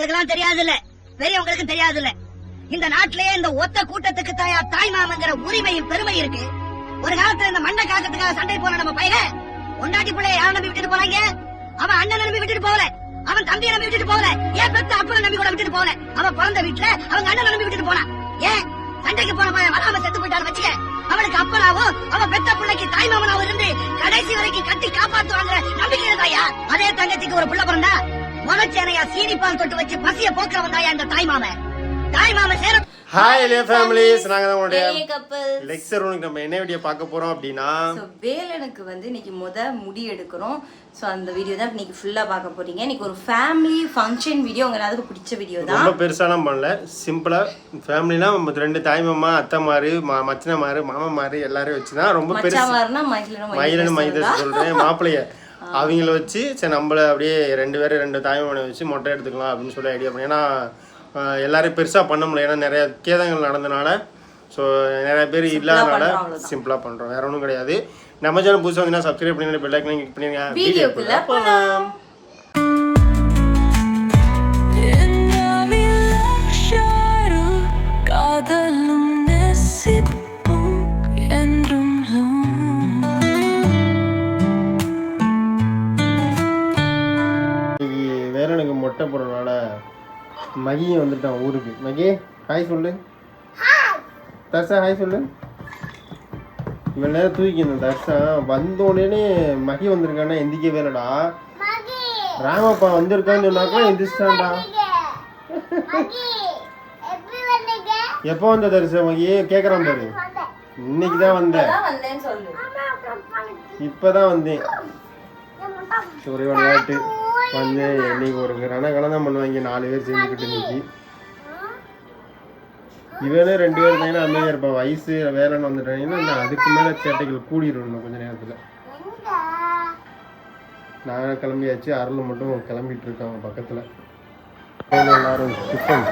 உங்களுக்கு எல்லாம் தெரியாது இல்ல, பெரியவங்களுக்கு தெரியாது இல்ல. இந்த நாட்டிலேயே இந்த ஒத்த கூட்டத்துக்கு தாய் மாமங்கிற உரிமையும் பெருமை இருக்கு. ஒரு காலத்துல இந்த மண்ணை காக்கிறதுக்காக சண்டை போன நம்ம பையன் பொண்டாட்டி பிள்ளைய யார் நம்பி விட்டுட்டு போறாங்க? அவன் அண்ணன் நம்பி விட்டுட்டு போகல, அவன் தம்பியை நம்பி விட்டுட்டு போகல, ஏன் பெத்த அப்பனை நம்பி கூட விட்டுட்டு போகல. அவன் பிறந்த வீட்டுல அவங்க அண்ணன் நம்பி விட்டுட்டு போனான். ஏன் சண்டைக்கு போன பையன் வராம செத்து போயிட்டான்னு வச்சுக்க, அவனுக்கு அப்பனாவும் அவன் பெத்த பிள்ளைக்கு தாய் மாமனாவும் இருந்து கடைசி வரைக்கும் கட்டி காப்பாத்துவாங்க நம்பிக்கை தாயா. அதே தங்கச்சிக்கு ஒரு பிள்ளை பிறந்தா முளைச்சேனையா சீனிப்பால் தொட்டு வச்சு பசிய போக்குறவன் தாயா இந்த தாய் மாமன். தாய் மாமன் சேர. ஹாய் எலியா ஃபேமிலிஸ், நாங்க தான் உங்களுடைய லெக்சர் ரூமுக்கு நம்ம என்ன வீடியோ பார்க்க போறோம் அப்படின்னா, வேலனுக்கு வந்து இன்னைக்கு முடி எடுக்கிறோம். ஸோ அந்த வீடியோ தான் இன்னைக்கு ஃபுல்லாக பார்க்க போறீங்க. இன்னைக்கு ஒரு ஃபேமிலி ஃபங்க்ஷன் வீடியோ, உங்க எல்லாத்துக்கும் பிடிச்ச வீடியோ தான். ரொம்ப பெருசாலாம் பண்ணல, சிம்பிளா ஃபேமிலினா ரெண்டு தாய் மாமா, அத்தை மாரு, மச்சனை மாரு, மாமா மாரு எல்லாரையும் வச்சுதான். ரொம்ப பெருசா மயிலனு மைதர் சொல்றேன் மாப்பிள்ளைய அவங்கள வச்சு சரி நம்மள அப்படியே ரெண்டு தாய் மாமனை வச்சு மொட்டை எடுத்துக்கலாம் அப்படின்னு சொல்லி ஐடியா பண்ணி. ஏன்னா எல்லாரையும் பெருசாக பண்ண முடியல, ஏன்னா நிறைய கேதங்கள் நடந்தனால. ஸோ நிறைய பேர் இல்லாதனால சிம்பிளாக பண்ணுறோம், வேற ஒன்றும் கிடையாது. நம்ம சேனல் புதுசாக வந்தீங்கன்னா சப்ஸ்கிரைப் பண்ணி பெல் ஐக்கன் கிளிக் பண்ணிருங்க. வீடியோக்குள்ள போகலாம். வேற எனக்கு மொட்டை போடுறதுனால மகியும் வந்துட்டான் ஊருக்கு. மகி ஹாய் சொல்லு. தர்ஷா ஹாய் சொல்லு. இவ்வளோ நேரம் தூக்கிந்தேன் தர்ஷா, வந்தோடனே மகி வந்திருக்கானா எந்திக்கவே இல்லடா. ராமப்பா வந்திருக்கான்னு சொன்னாக்கா எந்திரிச்சிட்டான்டா. எப்போ வந்த தர்ஷா மகி கேட்குறான் பாரு. இன்னைக்கு தான் வந்தேன், இப்போதான் வந்தேன். ஒரே விளையாட்டு வந்து இன்னைக்கு ஒரு ரணகலம் தான் பண்ணுவாங்க 4 பேர் சேர்ந்துக்கிட்டு. இன்னைக்கு இவனே 2 பேர் தானே அமைதியாக இருப்பான். வயசு வேலைன்னு வந்துட்டாங்கன்னா அதுக்கு மேலே சேட்டைகள் கூடிடணும் கொஞ்ச நேரத்தில். நான் கிளம்பியாச்சு, அருள் மட்டும் கிளம்பிட்டு இருக்காங்க பக்கத்தில். எல்லாரும் டிஃபன்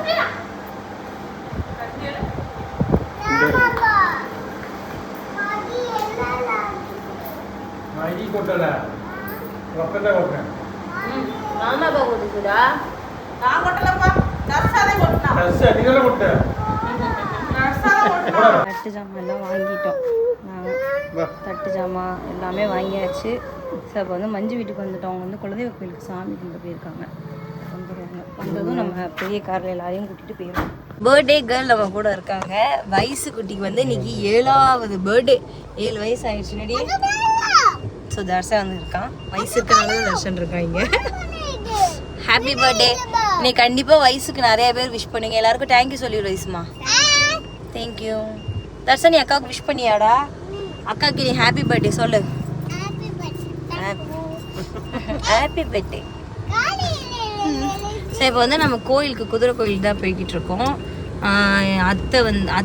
கொட்டல பக்கத்தில் கொட்டேன். மாமாப்பா கொடுக்குதா? நான் கொட்டலப்பா, தர்ஷாதே கொட்டா. தர்ஷா நீ தான கொட்ட. தட்டு ஜாமான் எல்லாம் வாங்கிட்டோம். தட்டு ஜாமான் எல்லாமே வாங்கியாச்சு. ஸோ அப்போ வந்து மஞ்சு வீட்டுக்கு வந்துட்டோம். அவங்க வந்து குலதெய்வ கோயிலுக்கு சாமி கும்பிட்டு போயிருக்காங்க. வந்துடுவாங்க, வந்ததும் நம்ம பெரிய காரில் எல்லாரையும் கூட்டிகிட்டு போயிடுவோம். பர்த்டே கேர்ள் நம்ம கூட இருக்காங்க. வயசு குட்டிக்கு வந்து இன்னைக்கு 7வது பர்த்டே. 7 வயசு ஆயிடுச்சு நடி. ஸோ தர்ஷன் வந்து இருக்கான், வயசு இருக்கிறனால தர்ஷன் இருக்கான் இங்கே. Happy birthday. நீ கண்டிப்பாக வயசுக்கு நிறைய பேர் விஷ் பண்ணுங்க. எல்லாருக்கும் தேங்க்யூ சொல்லிடு வயசுமா. தேங்க்யூ. தர்ஷன் நீ அக்காவுக்கு விஷ் பண்ணியாடா? அக்காவுக்கு நீ ஹாப்பி பர்த்டே சொல்லு. Happy birthday. சரி, இப்போ வந்து நம்ம கோயிலுக்கு குதிரை கோயிலுக்கு தான் போய்கிட்டு இருக்கோம்.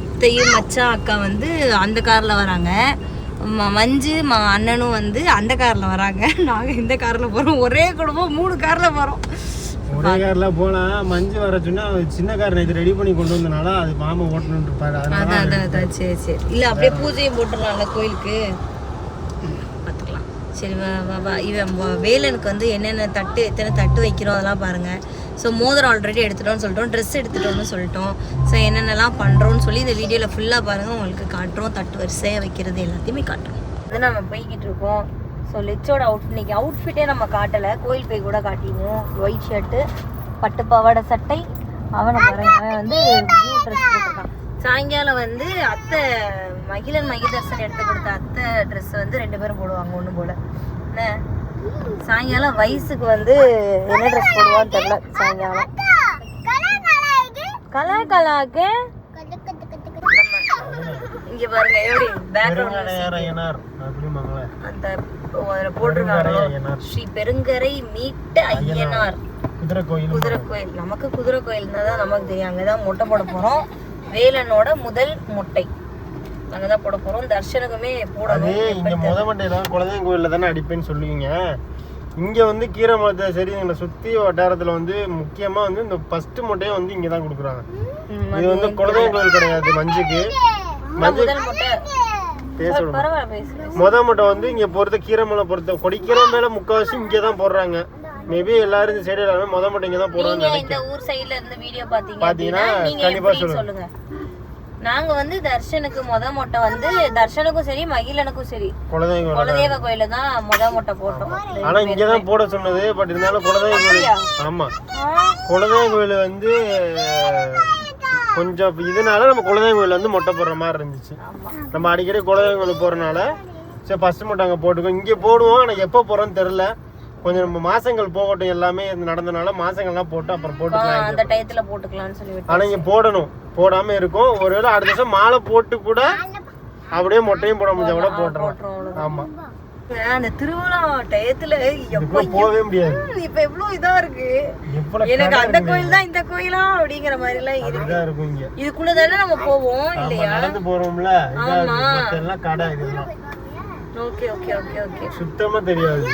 அத்தையும் மச்சான் அக்கா வந்து அந்த காரில் வராங்க. மஞ்சு அண்ணனும் வந்து அந்த காரில் வராங்க. நாங்கள் இந்த காரில் போகிறோம். ஒரே குடும்பம் 3 காரில் போகிறோம். ஒரே கார்ல போலாம். மஞ்சு வர சொன்னா சின்ன கார் நேற்று ரெடி பண்ணி கொண்டு வந்தனால அது மாமா ஓட்டணும்னு இருப்பாரு. அதான் சரி சரி. இல்லை அப்படியே பூஜையும் போட்டுடலாம்ல கோயிலுக்கு, பார்த்துக்கலாம். சரி வா. இவன் வேலனுக்கு வந்து என்னென்ன தட்டு எத்தனை தட்டு வைக்கிறோம் அதெல்லாம் பாருங்கள். ஸோ மோதிரம் ஆல்ரெடி எடுத்துட்டோம்னு சொல்லிட்டோம், ட்ரெஸ் எடுத்துட்டோம்னு சொல்லிட்டோம். ஸோ என்னென்னலாம் பண்ணுறோன்னு சொல்லி இந்த வீடியோவில் ஃபுல்லாக பாருங்கள், உங்களுக்கு காட்டுறோம். தட்டு வரிசையாக வைக்கிறது எல்லாத்தையுமே காட்டுறோம். அது நம்ம போய்கிட்டு இருக்கோம். ஸோ லெச்சோட இன்னைக்கு அவுட்ஃபிட்டே நம்ம காட்டலை, கோயில் போய் கூட காட்டிடுவோம். ஒயிட் ஷர்ட்டு, பட்டு பாவாடை சட்டை. அவனை பாருங்க வந்து ப்ளூ ட்ரெஸ் போட்டிருக்கான். சாயங்காலம் வந்து அத்தை மகிதர்சன் எடுத்து கொடுத்த அத்தை ட்ரெஸ் வந்து 2 பேரும் போடுவாங்க ஒன்று போல். என்ன சாயங்காலம் வயசுக்கு வந்து என்ன ட்ரெஸ் போடுவான்னு தெரியல. சாயங்காலம் கலாக்கு இங்க பாருங்க எப்படி பேக்ரவுண்ட் அந்த போட்டிருக்காங்க. ஸ்ரீ பெருங்கரை மீட்ட ஐயனார் குதிரை கோயில். நமக்கு குதிரை கோயில் தான் நமக்கு தெரியும். அங்கதான் மொட்டை போட போறோம். வேலனோட முதல் மொட்டை அங்கதான் போட போறோம். தர்ஷனுக்குமே போடணும். இங்க மொட்டையெல்லாம் குலதெய்வம் கோயில்ல தானே அடிப்பேன்னு சொல்லுவீங்க. இங்க வந்து கீரமலை சரி எங்களை சுத்தி வட்டாரத்துல வந்து முக்கியமா வந்து இந்த ஃபர்ஸ்ட் மொட்டையை வந்து இங்கதான் கொடுக்குறாங்க. இது வந்து குலதெய்வம் கோயில் கிடையாது. மஞ்சுக்கு முத மொட்டை வந்து இங்க பொறுத்த கீரமலை பொறுத்த கொடிக்கிற மேல முக்காவாசி இங்கதான் போடுறாங்க. மேபி எல்லாரும் இந்த சைடு எல்லாரும் முத மட்டும் இங்க தான் போடுவாங்க. நீங்க இந்த ஊர் சைடுல இருந்து வீடியோ பாத்தீங்கன்னா நீங்க கண்டிப்பா சொல்லுங்க. நாங்க வந்து தர்ஷனுக்கு முத மொட்டை வந்து தர்ஷனுக்கும் சரி மகிழனுக்கும் சரி குலதெய்வ கோயில தான் முத மொட்டை போட்டோம். ஆனா இங்கதான் போட சொன்னது. பட் இருந்தாலும் குலதெய்வ கோயில், ஆமா குலதெய்வ கோயில் வந்து கொஞ்சம் இதனால நம்ம குலதெய்வ கோயில் வந்து மொட்டை போடுற மாதிரி இருந்துச்சு. நம்ம அடிக்கடி குலதெய்வ கோயில் போறதுனால சரி ஃபர்ஸ்ட் மொட்டை அங்கே போட்டுக்கோம். இங்கே போடுவோம், ஆனால் எப்போ போறோம்னு தெரியல. கொஞ்சம் நம்ம மாசங்கள் போகட்டும், எல்லாமே நடந்தனால மாசங்கள்லாம் போட்டு அப்புறம் போட்டுக்கலாம், அந்த டயத்துல போட்டுக்கலாம்னு சொல்லி. ஆனா இங்க போடணும், போடாம இருக்கும். ஒருவேளை அடுத்த வருஷம் மாலை போட்டு கூட அப்படியே மொட்டையும் போட முடிஞ்சா கூட போட்டுரும். ஆமா அந்த திருவிழா டயத்துல போகவே முடியாது. இப்ப எவ்வளவு இதா இருக்கு எனக்கு, அந்த கோயில் தான் இந்த கோயிலா அப்படிங்கிற மாதிரி எல்லாம் இருக்கு. இதுக்குள்ளதானே நம்ம போவோம் இல்லையா? நடந்து போறோம்ல, இதெல்லாம் கடை இதெல்லாம். Okay okay okay okay. சுத்தமா தெரியாது.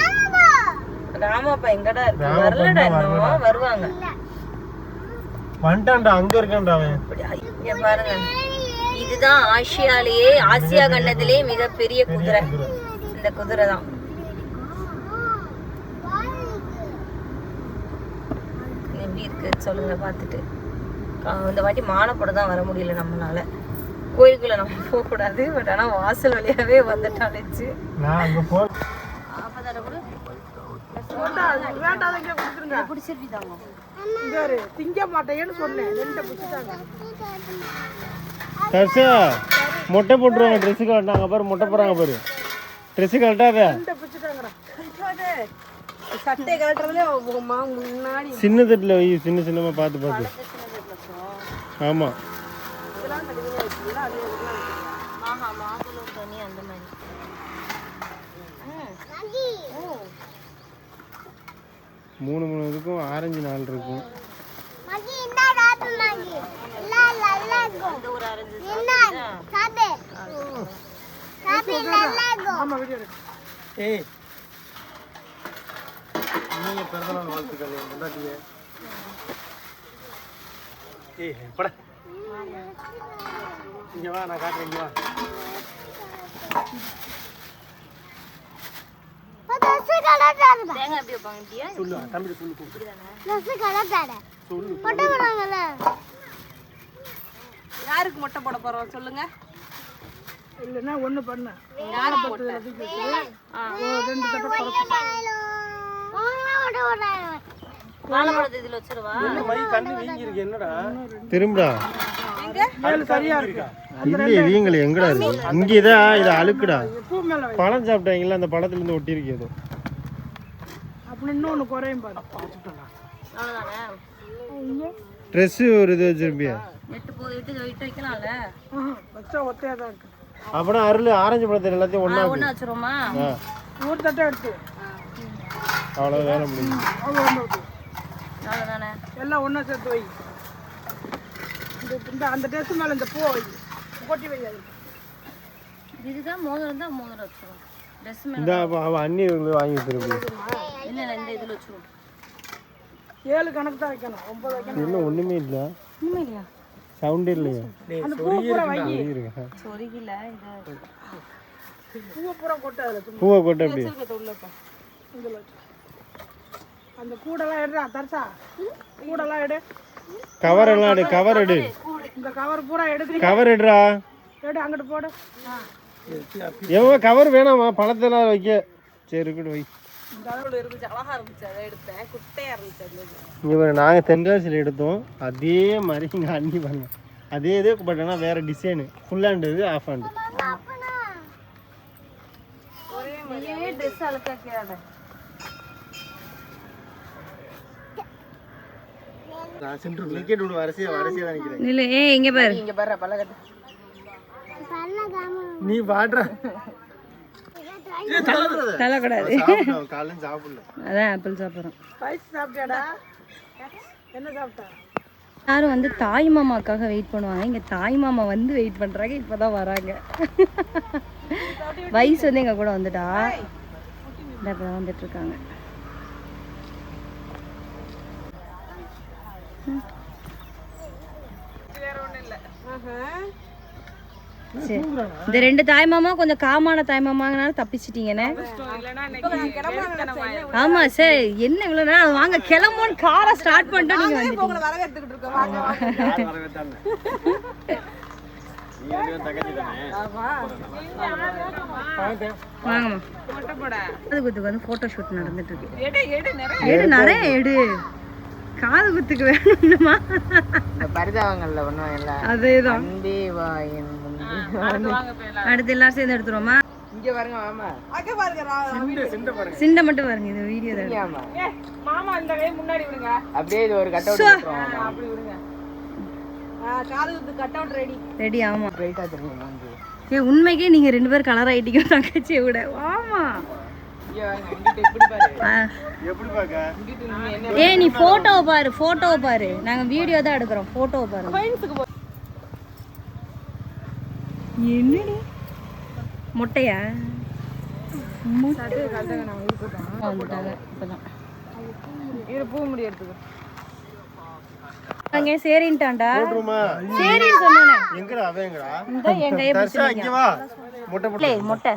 ராமாப்பா எங்கடா இருக்கு? வரலடா, இன்னும் வருவாங்க. வந்துட்டான்டா, அங்க இருக்கான்டா அவன். இங்க பாருங்க, இதுதான் ஆசியா கண்டத்திலே மிகப்பெரிய குதிரை. இந்த குதிரை தான். எப்படி இருக்கு சொல்லுங்க பார்த்துட்டு. இந்த வாட்டி மாலைப்பட தான் வர முடியல நம்மளால. கோயிலுக்குள்ள நம்ம போக கூடாது, பட் ஆனா வாசல் வழியாவே வந்துட்டாச்சு. நான் அங்க போ திங்க மாட்டேன்னு சொன்னேன். மொட்டை போட்டுருவாங்க. ட்ரெஸ் கழட்டாங்க பாரு, மொட்டை போடுறாங்க பாரு. ட்ரெஸ் கழட்டாத, சட்டை கழட்டுறதுல முன்னாடி சின்ன தட்டுல வை, சின்ன சின்னமா பார்த்து பார்த்து. ஆமா மூணு இதுக்கும் ஆரஞ்சு 4 இருக்கும். நீங்க பிறந்தநாள் வாழ்த்துக்கள் கொண்டாடியே. பட இங்க வா, நான் காட்டுறேன். இங்க வா. யாருக்கு மொட்டை போட போறோம் சொல்லுங்க. இல்லன்னா ஒண்ணு பண்ண திரும்பா இல்ல எங்கடா இருக்கு? இங்கதான் இது அழுக்குடா. பழம் சாப்பிட்டாங்கல்ல, அந்த பழத்துல இருந்து ஒட்டி இருக்கு ஏதோ. இன்னொன்னு குறையும் பாரு. ட்ரெஸ் ஒரு இது வச்சிருப்பியா? அப்புறம் அருள் ஆரஞ்சு பழத்தை எல்லாத்தையும் ஒண்ணா வச்சிருமா? ஒரு தட்டை எடுத்து அவ்வளவு வேலை முடியும். எல்லாம் ஒண்ணா சேர்த்து வை. அந்த ட்ரெஸ் மேல இந்த பூ கொட்டி வை. இதுதான் மோதிரம் தான், மோதிரம் வச்சிரும். ட்ரெஸ் மேல இந்த அவ அண்ணி வாங்கி திருப்பி இல்ல இந்த இதுல வச்சிரும். 7 கணக்கு தான் வைக்கணும், 9 வைக்கணும். இன்னும் ஒண்ணுமே இல்ல. ஒண்ணுமே இல்லையா? சவுண்ட் இல்லையா? அந்த பூ பூரா வை. சொரிகில இது பூ பூரா கொட்ட. அதுல பூவை கொட்ட அப்படி உள்ளப்பா. இதுல அந்த கூடெல்லாம் எடுடா தர்சா. கூடெல்லாம் எடு. கவர் எல்லாம் எடு, கவர் எடு. இந்த கவர் பூரா எடுத்து கவர் எடுடா. எடு, அங்கிட்டு போடு. எவ்வளோ கவர் வேணாமா? பழத்தெல்லாம் வைக்க. சரி இருக்கட்டும், வை. இந்த அளவுல இருந்துச்சு, அழகா இருந்துச்சு. அதை எடுத்தேன், குட்டையா இருந்துச்சு அது. இங்க நாங்கள் தென்காசியில் எடுத்தோம், அதே மாதிரி இங்கே அண்ணி பண்ண அதே இது. பட் ஆனால் வேற டிசைனு. ஃபுல் ஹேண்ட் இது, ஆஃப் ஹேண்டு. ஒரே ட்ரெஸ் அழுக்காக்கிடாத. நான் சென்டர் விக்கெட் விடு, வரிசையா தான் நிற்கிறேன். இல்ல இங்க பாரு, இங்க பாரு பல்லகட்டு. நீ பாடுற தள்ளக்கூடாது. காலையில சாப்பிடல, அதான் ஆப்பிள் சாப்பிட்றோம். சாப்பிட்டாடா? என்ன சாப்பிட்டா? யாரும் வந்து தாய் மாமாக்காக வெயிட் பண்ணுவாங்க. இங்க தாய் மாமா வந்து வெயிட் பண்றாங்க, இப்பதான் வராங்க. வயசு வந்து எங்க கூட வந்துட்டா, இப்பதான் வந்துட்டு இருக்காங்க. சரி. இந்த 2 தாய்மாமா கொஞ்சம் காமான தாய்மாமாங்கனால தப்பிச்சிட்டீங்கண்ணே. ஆமா சார், என்ன இவ்வளவு நேரம் வாங்க கிளம்போன்னு காரை ஸ்டார்ட் பண்ணிட்டோம், நீங்க வந்துட்டீங்க. வாங்கம்மா. காது குத்துக்கு வந்து போட்டோ ஷூட் நடந்துட்டு இருக்கு. எடு நிறைய எடு. காது குத்துக்கு வேணும்மா. பரிதாபங்கள்ல பண்ணுவாங்கல்ல அதேதான். அடுத்து அடுத்து எல்லாரும் சேர்ந்து எடுத்துருவோமா? இங்க பாருங்க மாமா, அங்க பாருங்க சிண்டை மட்டும் பாருங்க, இந்த வீடியோ தான். மாமா இந்த கை முன்னாடி விடுங்க, அப்படியே இது ஒரு கட் அவுட் போட்டுறோம். அப்படி விடுங்க. காது குத்து கட் அவுட் ரெடி. ரெடி. ஆமா, ரைட்டா தெரியுமா வந்து. உண்மைக்கே நீங்க 2 பேரும் கலர் ஆயிட்டீங்க தங்கச்சியை விட. ஆமா. நீ போட்டோவை பாரு, போட்டோவை பாரு. நாங்க வீடியோ தான் எடுக்கிறோம், போட்டோவை பாரு. என்னடி முட்டையா? வந்துட்டாங்க இப்பதான். பூ முடி எடுத்துக்கோ. அங்கே சரின்ட்டான்டா. சரின்னு சொன்னானே. எங்கடா அவன் எங்கடா? இந்த என் கையை பிடிச்சிருக்கீங்க. இங்க வா. முட்டை முட்டை.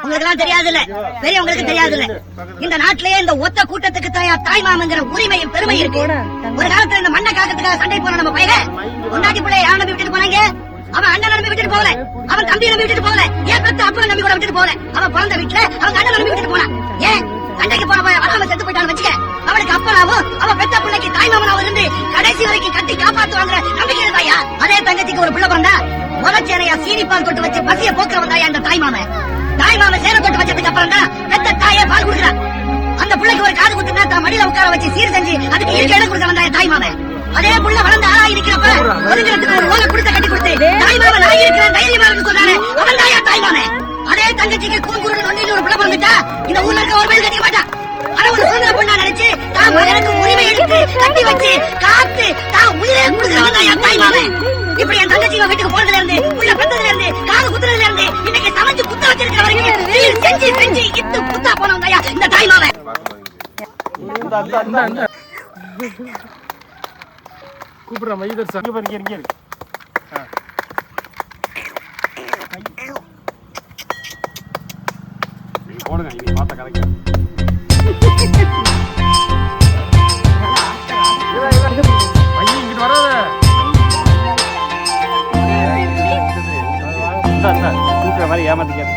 உங்களுக்கு தெரியாதுல்ல, பெரியவங்களுக்கு தெரியாதுல்ல. இந்த நாட்டிலேயே இந்த ஒத்த கூட்டத்துக்கு தாய் மாமங்கிற உரிமையும் பெருமை இருக்கு. ஒரு காலத்துல இந்த மண்ணை காக்கிறதுக்காக சண்டை போன நம்ம பையன் பொண்டாட்டி பிள்ளைய யாரை நம்பி விட்டுட்டு போனாங்க? அவன் அண்ணன் நம்பி விட்டுட்டு போகல, அவன் தம்பியை நம்பி விட்டுட்டு போகல, ஏன் பெத்த அப்பா நம்பி கூட விட்டுட்டு போகல. அவன் பிறந்த வீட்டுல அவன் அண்ணன் நம்பி விட்டுட்டு போனான். ஏன் சண்டைக்கு போன பையன் வராம செத்து போயிட்டான்னு வச்சுக்க, அவனுக்கு அப்பனாவும் அவன் பெத்த பிள்ளைக்கு தாய்மாமனாவும் இருந்து கடைசி வரைக்கும் கட்டி காப்பாத்துவாங்கிற நம்பிக்கை இருந்தாயா? அதே தங்கச்சிக்கு ஒரு பிள்ளை பிறந்தா முதச்சேனையா சீனிப்பால் கொட்டு வச்சு பசிய போக்குற வந்தாயா இந்த தாய்மாமன்? தாய்மாமன் சேலை கொட்டு வச்சதுக்கு அப்புறம் தான் பெத்த தாயே பால் கொடுக்குறான். அந்த பிள்ளைக்கு ஒரு காது குத்துனா தான் மடியில உட்கார வச்சு சீர் செஞ்சு அதுக்கு இயற்கை இடம் கொடுக்க வந்தாய தாய்மாமன். அதே புள்ள வளர்ந்து ஆளாகி இருக்கிறப்ப ஒதுங்கிறதுக்கு ஒரு ஓலை கொடுத்த கட்டி கொடுத்து தாய்மாமன் ஆகி இருக்கிற தைரியமா இருந்து சொன்னாரு, அவன் தாயா தாய்மாமன். அதே தங்கச்சிக்கு கூங்குருடன் ஒன்றில் ஒரு பிள்ளை பிறந்துட்டா இந்த ஊர்ல இருக்க ஒரு மேல் கட்டிக்க மாட்டான். ஆனா ஒரு சுதந்திர பொண்ணா நினைச்சு தான் மகனுக்கு உரிமை எடுத்து கட்டி வச்சு காத்து தான் உயிரை கொடுக்கிறவன் தாயா தாய்மாமன். இப்படி என் தங்கச்சி வீட்டுக்கு போனதுல இருந்து உள்ள பந்ததுல இருந்து காது குத்துறதுல இருந்து இன்னைக்கு சமைச்சு குத்த வச்சிருக்கிற வரைக்கும் செஞ்சு செஞ்சு இத்து குத்தா போனவன் தாயா இந்த தாய்மாமன். கூப்பிடுற மைதர் சார் இங்க போடுங்க, இங்க பார்த்த கரெக்டா. இங்கிட்டு வராத. கூப்பிடுற மாதிரி ஏமாத்திக்காது.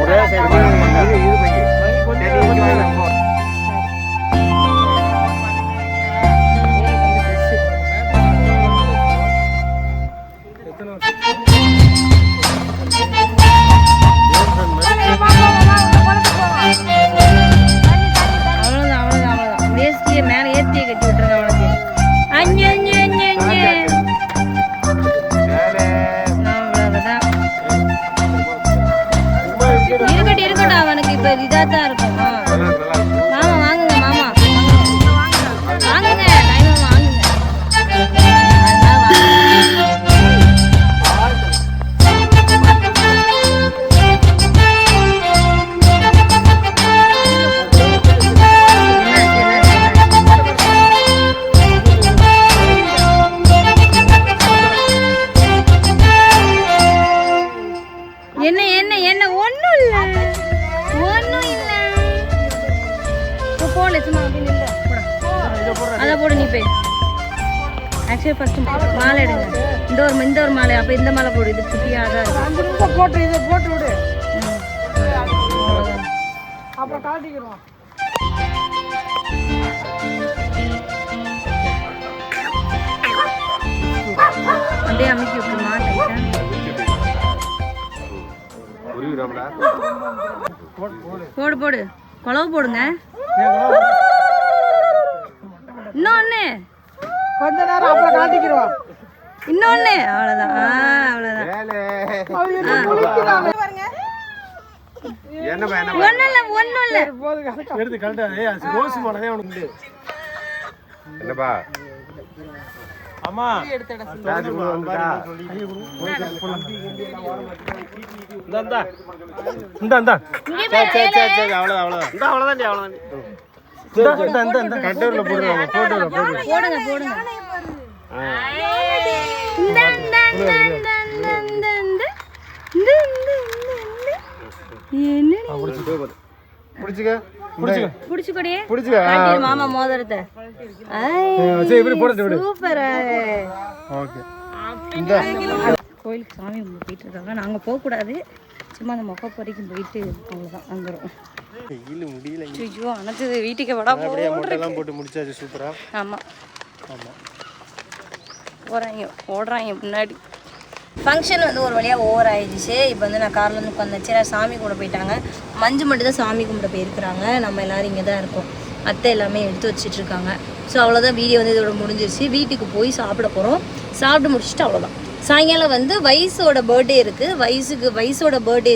ஒரே மேல ஏத்திய கட்டி விட்டுருங்க அவனுக்கு. இருக்கட்டும், அவனுக்கு இப்ப இதாதான் இருக்கும். மாமா வாங்குங்க, மாமா வாங்குங்க, டைம் வாங்குங்க. என்ன என்ன என்ன ஒண்ணும் இல்ல, ஒண்ணும் இல்ல. போல சும்மா அப்படின்னு இல்ல, அத போடு நீ போய். ஆக்சுவலி ஃபர்ஸ்ட் மாலை எடுங்க. இந்த ஒரு மாலை, அப்ப இந்த மாலை போடு. இது குட்டியா தான் இருக்கு. போட்டு இதை போட்டு விடு, அப்புறம் காட்டிக்கிறோம். அப்படியே அமைக்கி விட்டுருமா டைட்டா. போடு போடு, குழவு போடுங்க. இன்னொன்னு கொஞ்ச நேரம் அப்புறம் காட்டிக்கிறோம். இன்னொன்னு அவ்வளவுதான். அவ்வளவுதான். ஒண்ணும் இல்ல. எடுத்து கரெக்டா ரோஸ் போனதே உனக்கு. என்னப்பா அம்மா போடுங்க போடுங்க. பிடிச்சிக்க புடிச்சுக்கடியே பிடிச்சிக்க மாமா மோதிரத்தை சூப்பர். ஓகே கோயிலுக்கு சாமி கும்பிட்டு போயிட்டு இருக்காங்க. நாங்கள் போகக்கூடாது, சும்மா அந்த மொக்க வரைக்கும் போயிட்டு அவ்வளோதான் வந்துடும். முடியல. ஐயோ அணைச்சது வீட்டுக்கு வடா மொட்டைலாம் போட்டு முடிச்சாச்சு. சூப்பரா. ஆமாம் ஓடுறாங்க முன்னாடி. ஃபங்க்ஷன் வந்து ஒரு வழியாக ஓவர் ஆயிடுச்சு. இப்போ வந்து நான் காரில் வந்து உட்காந்துச்சு. சாமி கும்பிட போயிட்டாங்க. மஞ்சு மட்டும் தான் சாமி கும்பிட போயிருக்கிறாங்க. நம்ம எல்லோரும் இங்கே தான் இருக்கோம். அத்தை எல்லாமே எடுத்து வச்சிட்ருக்காங்க. ஸோ அவ்வளோதான், வீடியோ வந்து இதோட முடிஞ்சிருச்சு. வீட்டுக்கு போய் சாப்பிட போகிறோம். சாப்பிட்டு முடிச்சுட்டு அவ்வளோதான். சாயங்காலம் வந்து வயசோட பர்த்டே இருக்குது. வயசோட பர்த்டே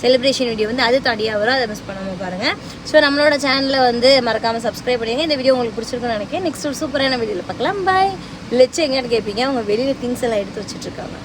செலிப்ரேஷன் வீடியோ வந்து அது தனியாக வரும். அதை மிஸ் பண்ணாமல் பாருங்கள். ஸோ நம்மளோட சேனலில் வந்து மறக்காமல் சப்ஸ்கிரைப் பண்ணுங்க. இந்த வீடியோ உங்களுக்கு பிடிச்சிருக்குன்னு நினைக்கிறேன். நெக்ஸ்ட் ஒரு சூப்பரான வீடியோவில் பார்க்கலாம். பாய். லெச்சு எங்கேன்னு கேட்பீங்க. அவங்க வெளியில் திங்ஸ் எல்லாம் எடுத்து வச்சுட்ருக்காங்க.